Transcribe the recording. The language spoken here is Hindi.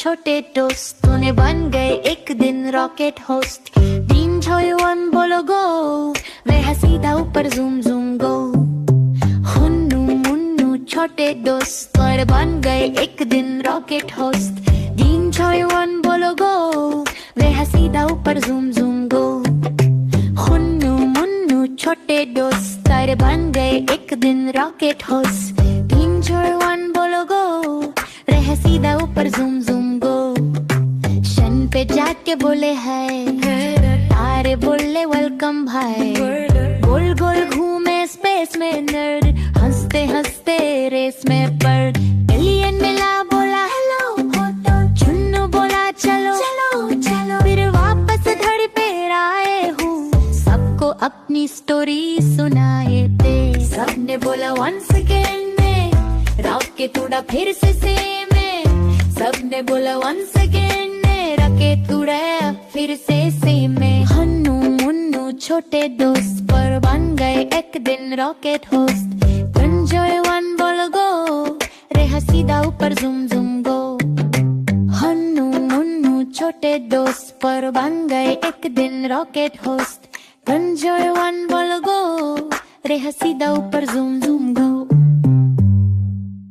छोटे दोस्तों ने बन गए एक दिन रॉकेट होस्ट 3 6 1 बोलो गो वह सीधा ऊपर zoom zoom go हुन्नू मुन्नू छोटे दोस्त और बन गए एक दिन रॉकेट होस्ट 3 6 1 बोलो गो वह सीधा ऊपर zoom zoom go हुन्नू मुन्नू छोटे दोस्त और बन गए एक दिन रॉकेट होस्ट 3 6 1 बोलो गो रह सीधा ऊपर zoom zoom go शन पे जाके बोले हाय तारे बोले वेलकम भाई गोल गोल घूमे स्पेस में नर्ड हंसते हंसते रेस में पड़ एलियन मिला बोला हेलो चुन्नू बोला चलो चलो चलो फिर वापस धड़ पे आए हूँ सबको अपनी स्टोरी सुनाए थे सबने बोला वंस अगेन में रॉकेट उड़ा फिर से सेम सबने बोला वंस अगेन रॉकेट उड़ा फिर से सेम में हन्नू मुन्नू छोटे दोस्त पर बन गए एक दिन रॉकेट होस्ट एंजॉय वन बोलो गो रहा सीधा ऊपर zoom zoom go Hannu Munnu छोटे दोस्त पर बन गए एक दिन रॉकेट होस्ट एंजॉय वन बोलो गो रहा सीधा ऊपर zoom zoom go